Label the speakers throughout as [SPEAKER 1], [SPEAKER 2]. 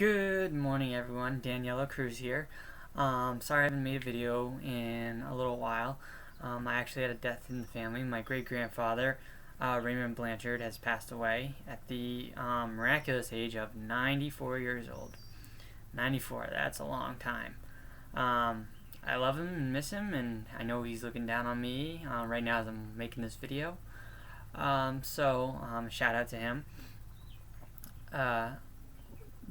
[SPEAKER 1] Good morning, everyone. Daniella Cruz here. Sorry I haven't made a video in a little while. I actually had a death in the family. My great-grandfather, Raymond Blanchard, has passed away at the miraculous age of 94 years old. 94, that's a long time. I love him and miss him, and I know he's looking down on me right now as I'm making this video. Shout out to him.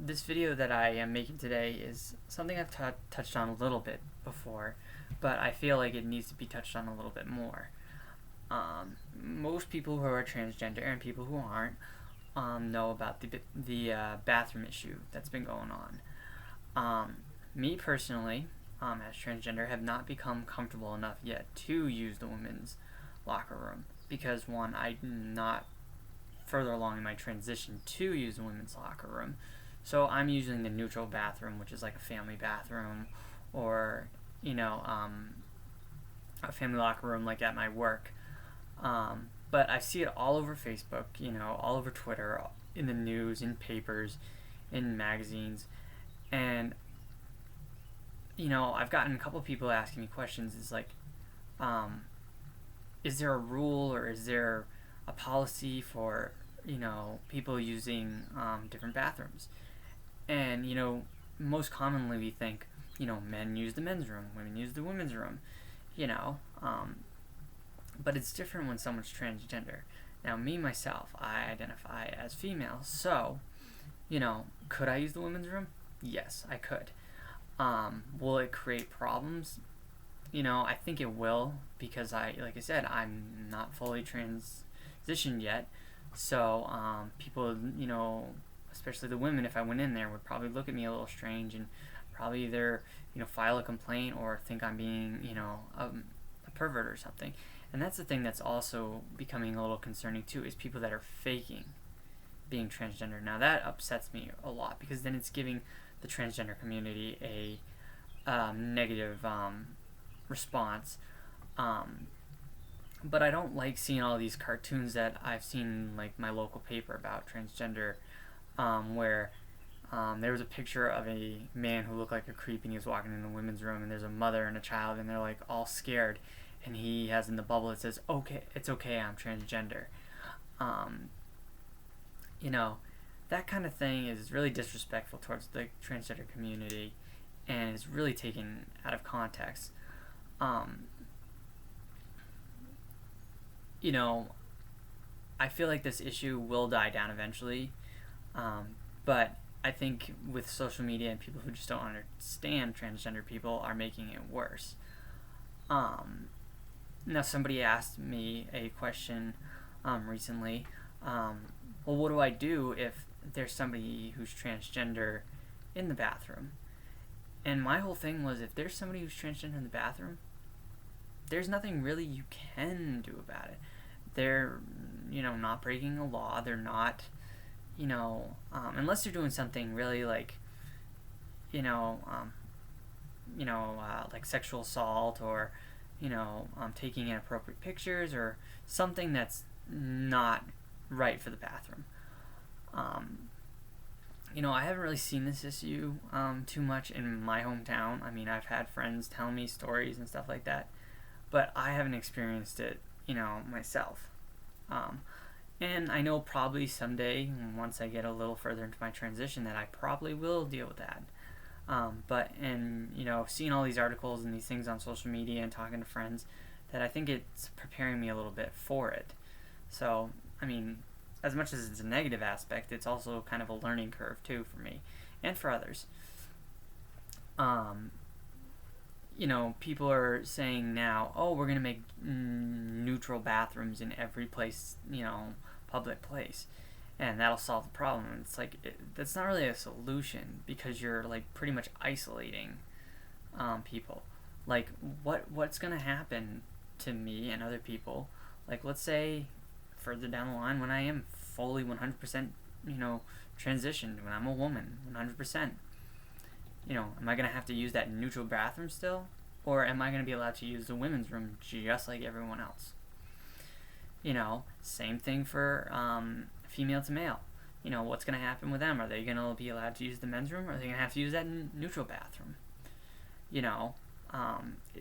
[SPEAKER 1] This video that I am making today is something I've touched on a little bit before, but I feel like it needs to be touched on a little bit more. Most people who are transgender and people who aren't know about the bathroom issue that's been going on. Me personally, as transgender, have not become comfortable enough yet to use the women's locker room because, one, I'm not further along in my transition to use the women's locker room. So I'm using the neutral bathroom, which is like a family bathroom, or a family locker room like at my work. But I see it all over Facebook, all over Twitter, in the news, in papers, in magazines, and I've gotten a couple people asking me questions. It's like, is there a rule or is there a policy for people using different bathrooms? And most commonly we think men use the men's room, women use the women's room, but it's different when someone's transgender. Now me myself, I identify as female, so could I use the women's room? Yes, I could. Will it create problems? I think it will, because like I said, I'm not fully transitioned yet. So people, especially the women, if I went in there, would probably look at me a little strange and probably either file a complaint or think I'm being a pervert or something. And that's the thing that's also becoming a little concerning too, is people that are faking being transgender. Now that upsets me a lot, because then it's giving the transgender community a negative response. But I don't like seeing all these cartoons that I've seen in like my local paper about transgender, where there was a picture of a man who looked like a creep and he was walking in the women's room, and there's a mother and a child and they're like all scared, and he has in the bubble, it says, "Okay, it's okay, I'm transgender." That kind of thing is really disrespectful towards the transgender community and is really taken out of context. I feel like this issue will die down eventually, but I think with social media and people who just don't understand transgender people are making it worse. Now somebody asked me a question recently, well, what do I do if there's somebody who's transgender in the bathroom? And my whole thing was, if there's somebody who's transgender in the bathroom, there's nothing really you can do about it. They're, not breaking a law. They're not, unless they're doing something really like, like sexual assault or, taking inappropriate pictures or something that's not right for the bathroom. I haven't really seen this issue too much in my hometown. I mean, I've had friends tell me stories and stuff like that, but I haven't experienced it, myself. And I know probably someday, once I get a little further into my transition, that I probably will deal with that. Seeing all these articles and these things on social media and talking to friends, that I think it's preparing me a little bit for it. So, I mean, as much as it's a negative aspect, it's also kind of a learning curve too for me and for others. People are saying now, oh, we're going to make neutral bathrooms in every place, public place, and that'll solve the problem. It's like, that's not really a solution, because you're like pretty much isolating people. Like, what's going to happen to me and other people? Like, let's say further down the line, when I am fully 100%, transitioned, when I'm a woman, 100%, am I going to have to use that neutral bathroom still? Or am I going to be allowed to use the women's room just like everyone else? Same thing for female to male. what's going to happen with them? Are they going to be allowed to use the men's room, or are they going to have to use that neutral bathroom? You know,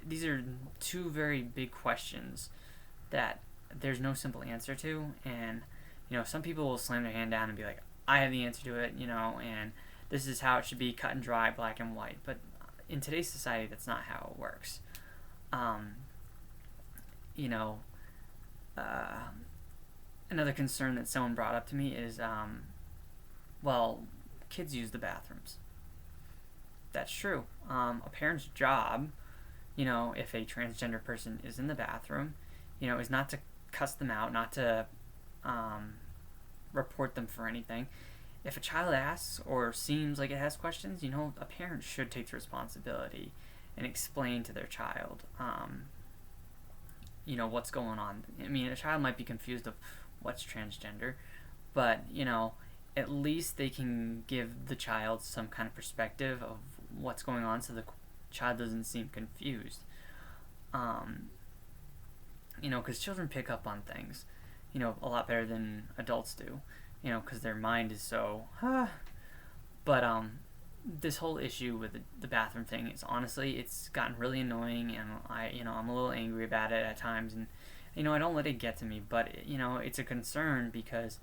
[SPEAKER 1] these are two very big questions that there's no simple answer to, and some people will slam their hand down and be like, I have the answer to it, and this is how it should be, cut and dry, black and white. But in today's society, that's not how it works. You know, another concern that someone brought up to me is, well, kids use the bathrooms. That's true. A parent's job, if a transgender person is in the bathroom, is not to cuss them out, not to report them for anything. If a child asks or seems like it has questions, a parent should take the responsibility and explain to their child, what's going on. I mean, a child might be confused of what's transgender, but, at least they can give the child some kind of perspective of what's going on so the child doesn't seem confused. Because children pick up on things, a lot better than adults do, because their mind is so, But, this whole issue with the bathroom thing is, honestly, it's gotten really annoying, and I'm a little angry about it at times, and, I don't let it get to me, but, it's a concern because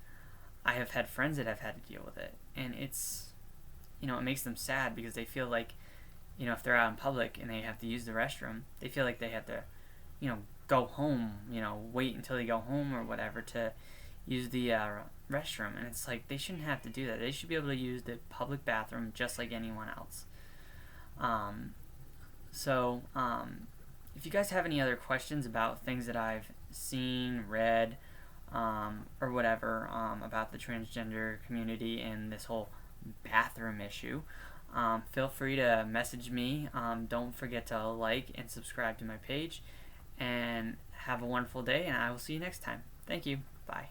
[SPEAKER 1] I have had friends that have had to deal with it, and it's, it makes them sad because they feel like, if they're out in public and they have to use the restroom, they feel like they have to, go home, wait until they go home or whatever to use the restroom. And it's like, they shouldn't have to do that. They should be able to use the public bathroom just like anyone else. If you guys have any other questions about things that I've seen, read, or whatever, about the transgender community and this whole bathroom issue, feel free to message me. Don't forget to like and subscribe to my page, and have a wonderful day, and I will see you next time. Thank you. Bye.